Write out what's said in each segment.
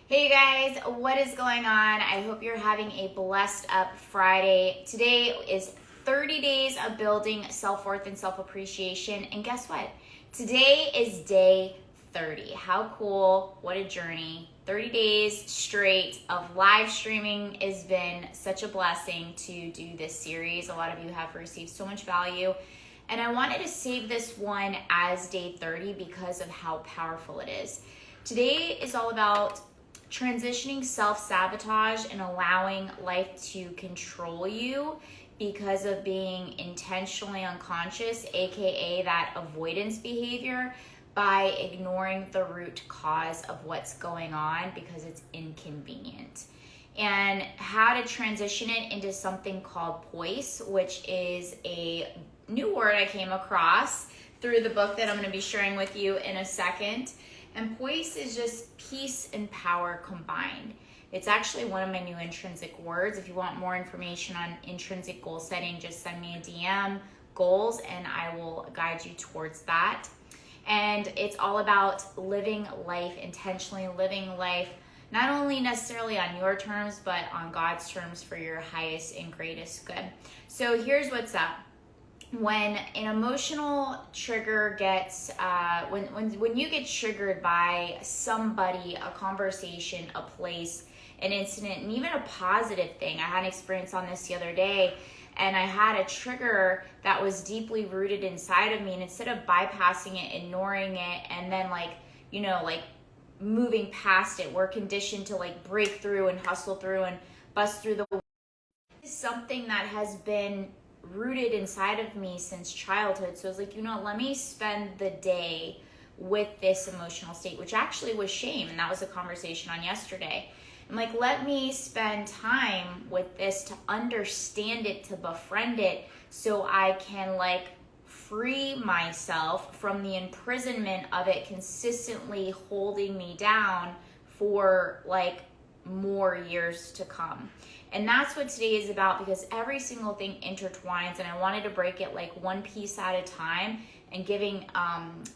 Hey you guys, what is going on? I hope you're having a blessed up Friday. Today is 30 days of building self-worth and self-appreciation. And guess what? Today is day 30. How cool. What a journey. 30 days straight of live streaming has been such a blessing to do this series. A lot of you have received so much value. And I wanted to save this one as day 30 because of how powerful it is. Today is all about transitioning self-sabotage and allowing life to control you because of being intentionally unconscious, aka that avoidance behavior, by ignoring the root cause of what's going on because it's inconvenient. And how to transition it into something called Poise, which is a new word I came across through the book that I'm going to be sharing with you in a second. And Poise is just peace and power combined. It's actually one of my new intrinsic words. If you want more information on intrinsic goal setting, just send me a DM, goals, and I will guide you towards that. And it's all about living life, intentionally living life, not only necessarily on your terms, but on God's terms for your highest and greatest good. So here's what's up. When an emotional trigger gets, when you get triggered by somebody, a conversation, a place, an incident, and even a positive thing. I had an experience on this the other day, and I had a trigger that was deeply rooted inside of me, and instead of bypassing it, ignoring it, and then moving past it, we're conditioned to break through and hustle through and bust through the something that has been rooted inside of me since childhood. So I was like, let me spend the day with this emotional state, which actually was shame. And that was a conversation on yesterday. I'm like, let me spend time with this to understand it, to befriend it, so I can free myself from the imprisonment of it consistently holding me down for more years to come. And that's what today is about, because every single thing intertwines, and I wanted to break it one piece at a time and giving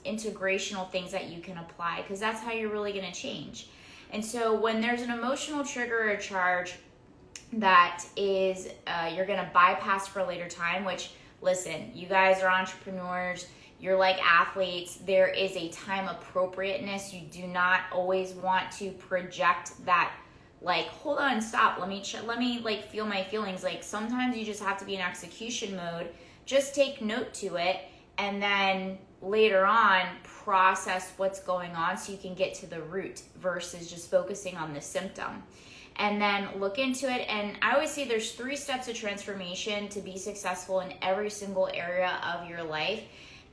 integrational things that you can apply, because that's how you're really going to change. And so when there's an emotional trigger or charge that is you're going to bypass for a later time, which, listen, you guys are entrepreneurs, you're like athletes, there is a time appropriateness. You do not always want to project that hold on, stop, let me feel my feelings. Sometimes you just have to be in execution mode. Just take note to it, and then later on process what's going on so you can get to the root versus just focusing on the symptom. And then look into it. And I always say there's 3 steps of transformation to be successful in every single area of your life.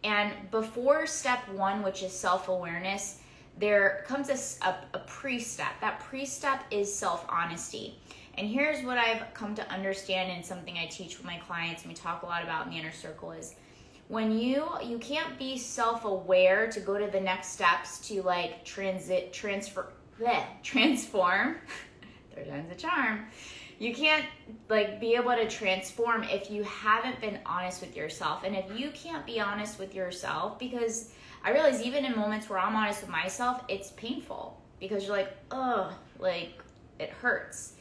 And before step 1, which is self-awareness, there comes a pre-step. That pre-step is self-honesty. And here's what I've come to understand, and something I teach with my clients and we talk a lot about in the inner circle, is when you can't be self-aware to go to the next steps to transform. Third time's a charm. You can't be able to transform if you haven't been honest with yourself. And if you can't be honest with yourself, because I realize even in moments where I'm honest with myself, it's painful because you're it hurts.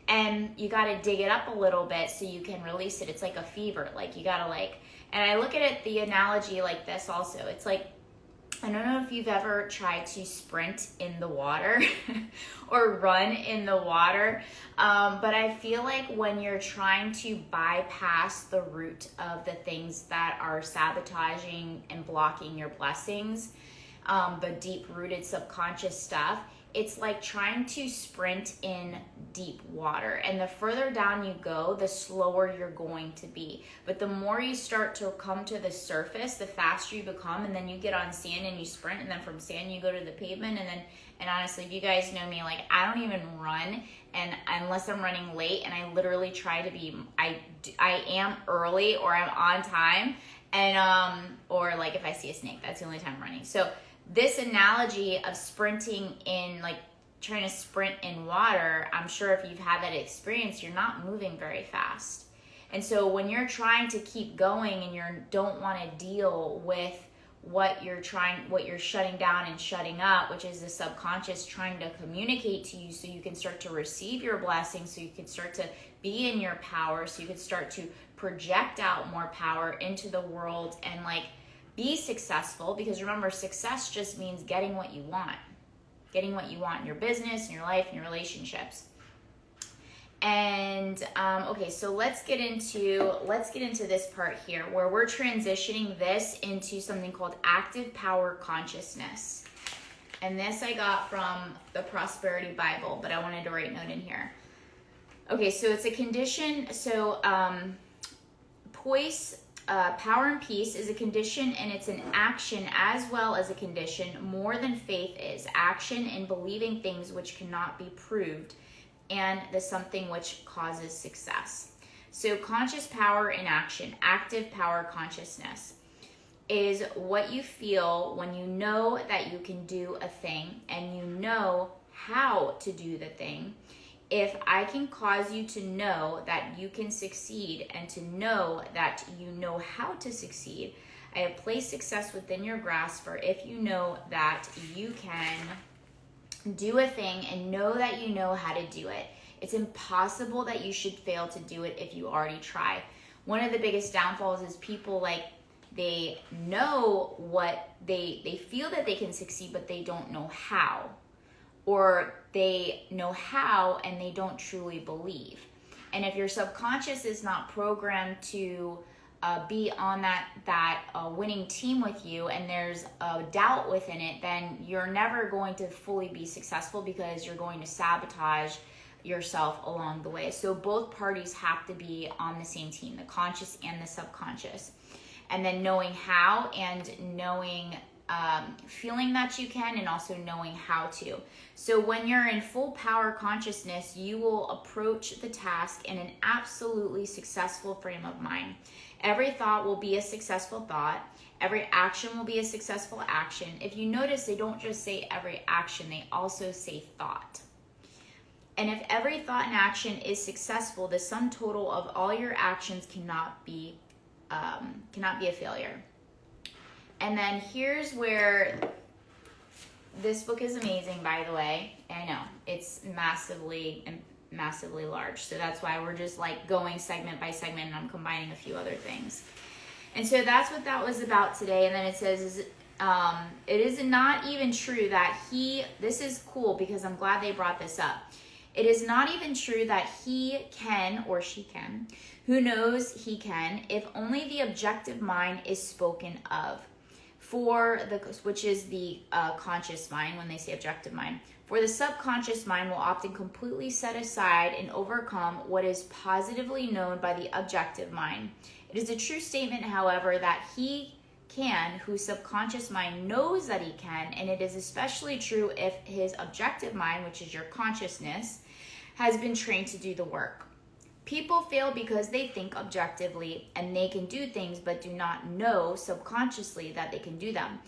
And you got to dig it up a little bit so you can release it. It's like a fever. You got to and I look at it, the analogy like this also. It's I don't know if you've ever tried to sprint in the water or run in the water, but I feel like when you're trying to bypass the root of the things that are sabotaging and blocking your blessings, the deep-rooted subconscious stuff, it's like trying to sprint in deep water. And the further down you go, the slower you're going to be. But the more you start to come to the surface, the faster you become. And then you get on sand and you sprint. And then from sand, you go to the pavement. And honestly, if you guys know me, I don't even run unless I'm running late. And I literally try to be, I am early or I'm on time. And, or if I see a snake, that's the only time I'm running. So this analogy of sprinting in, trying to sprint in water, I'm sure if you've had that experience, you're not moving very fast. And so when you're trying to keep going and you don't want to deal with what you're shutting down and shutting up, which is the subconscious trying to communicate to you so you can start to receive your blessings, so you can start to be in your power, so you can start to project out more power into the world and like be successful. Because remember, success just means getting what you want in your business, in your life, in your relationships. And okay, so let's get into this part here where we're transitioning this into something called active power consciousness. And this I got from the Prosperity Bible, but I wanted to write note in here. Okay, so it's a condition. So Poise, power and peace, is a condition, and it's an action as well as a condition. More than faith is action in believing things which cannot be proved, and the something which causes success. So conscious power in action, active power consciousness, is what you feel when you know that you can do a thing and you know how to do the thing. If I can cause you to know that you can succeed and to know that you know how to succeed, I have placed success within your grasp. For if you know that you can do a thing and know that you know how to do it, it's impossible that you should fail to do it if you already try. One of the biggest downfalls is people, like, they know what they feel that they can succeed, but they don't know how, or they know how and they don't truly believe. And if your subconscious is not programmed to be on that winning team with you, and there's a doubt within it, then you're never going to fully be successful, because you're going to sabotage yourself along the way. So both parties have to be on the same team, the conscious and the subconscious. And then knowing how, and knowing, feeling that you can, and also knowing how to. So when you're in full power consciousness, you will approach the task in an absolutely successful frame of mind. Every thought will be a successful thought. Every action will be a successful action. If you notice, they don't just say every action, they also say thought. And if every thought and action is successful, the sum total of all your actions cannot be a failure. And then here's where this book is amazing, by the way. I know it's massively large, so that's why we're just like going segment by segment, and I'm combining a few other things. And so that's what that was about today. And then it says, it is not even true that this is cool, because I'm glad they brought this up. It is not even true that he can, or she can, who knows he can, if only the objective mind is spoken of. Which is the conscious mind when they say objective mind. For the subconscious mind will often completely set aside and overcome what is positively known by the objective mind. It is a true statement, however, that he can, whose subconscious mind knows that he can, and it is especially true if his objective mind, which is your consciousness, has been trained to do the work. People fail because they think objectively and they can do things, but do not know subconsciously that they can do them.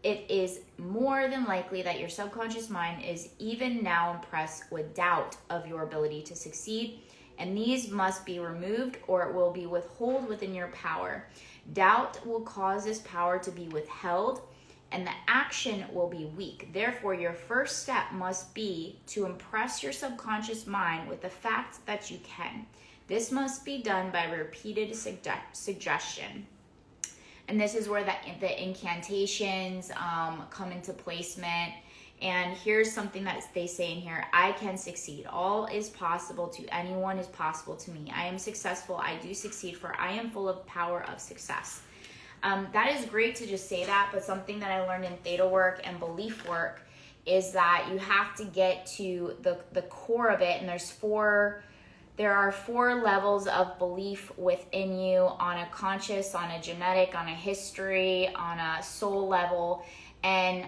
It is more than likely that your subconscious mind is even now impressed with doubt of your ability to succeed, and these must be removed, or it will be withheld within your power. Doubt will cause this power to be withheld, and the action will be weak. Therefore, your first step must be to impress your subconscious mind with the fact that you can. This must be done by repeated suggestion. And this is where the incantations come into placement. And here's something that they say in here: I can succeed. All is possible to anyone is possible to me. I am successful. I do succeed, for I am full of power of success. That is great to just say that, but something that I learned in theta work and belief work is that you have to get to the core of it. And there are 4 levels of belief within you, on a conscious, on a genetic, on a history, on a soul level. And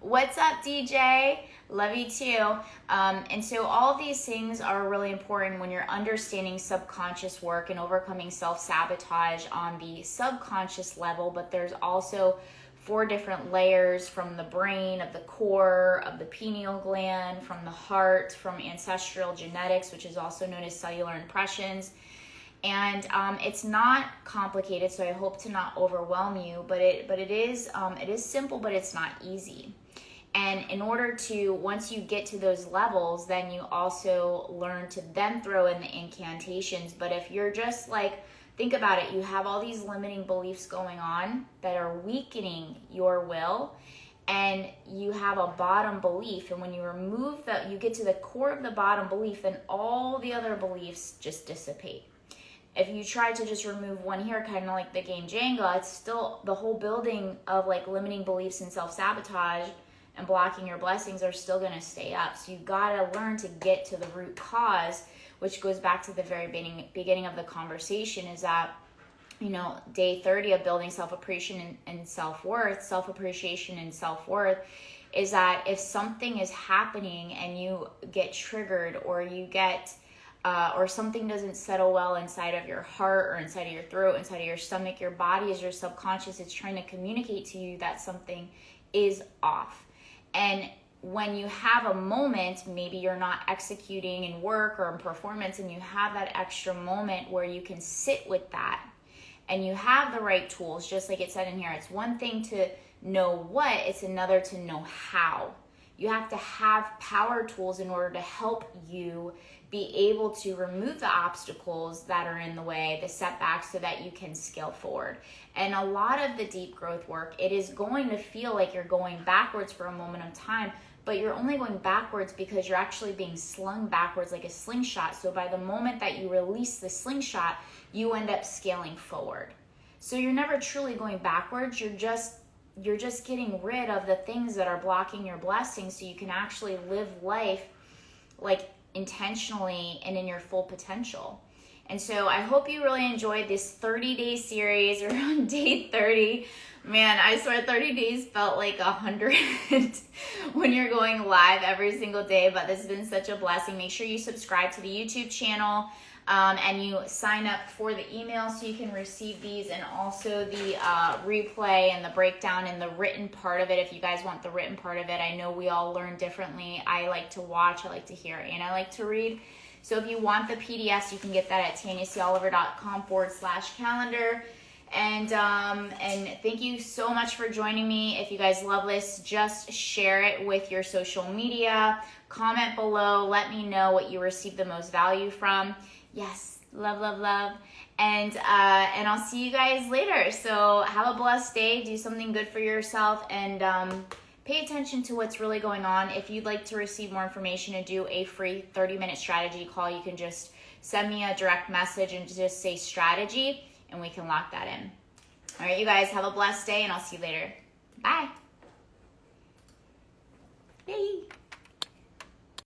what's up, DJ? Love you too. And so all of these things are really important when you're understanding subconscious work and overcoming self-sabotage on the subconscious level. But there's also 4 different layers, from the brain, of the core, of the pineal gland, from the heart, from ancestral genetics, which is also known as cellular impressions. And it's not complicated, so I hope to not overwhelm you, but it is simple, but it's not easy. And in order to, once you get to those levels, then you also learn to then throw in the incantations. But if you're just like, think about it, you have all these limiting beliefs going on that are weakening your will, and you have a bottom belief, and when you remove that, you get to the core of the bottom belief, and all the other beliefs just dissipate. If you try to just remove one here, kind of like the game Jenga, it's still the whole building of like limiting beliefs and self-sabotage and blocking your blessings are still going to stay up. So you got to learn to get to the root cause, which goes back to the very beginning of the conversation, is that, you know, day 30 of building self-appreciation and self-worth, is that if something is happening and you get triggered, or you get or something doesn't settle well inside of your heart, or inside of your throat, inside of your stomach, your body is your subconscious. It's trying to communicate to you that something is off. And when you have a moment, maybe you're not executing in work or in performance, and you have that extra moment where you can sit with that, and you have the right tools, just like it said in here. It's one thing to know what, it's another to know how. You have to have power tools in order to help you be able to remove the obstacles that are in the way, the setbacks, so that you can scale forward. And a lot of the deep growth work, it is going to feel like you're going backwards for a moment of time, but you're only going backwards because you're actually being slung backwards like a slingshot. So by the moment that you release the slingshot, you end up scaling forward. So you're never truly going backwards. You're just getting rid of the things that are blocking your blessings, so you can actually live life like intentionally and in your full potential. And so I hope you really enjoyed this 30-day series. We're on day 30. Man, I swear 30 days felt like 100 when you're going live every single day, but this has been such a blessing. Make sure you subscribe to the YouTube channel, and you sign up for the email so you can receive these, and also the replay and the breakdown and the written part of it if you guys want the written part of it. I know we all learn differently. I like to watch, I like to hear, and I like to read. So if you want the PDFs, you can get that at TanyaColiver.com/calendar. And thank you so much for joining me. If you guys love this, just share it with your social media. Comment below. Let me know what you received the most value from. Yes, love, love, love. And I'll see you guys later. So have a blessed day. Do something good for yourself, and pay attention to what's really going on. If you'd like to receive more information and do a free 30-minute strategy call, you can just send me a direct message and just say strategy, and we can lock that in. All right, you guys, have a blessed day, and I'll see you later. Bye. Yay.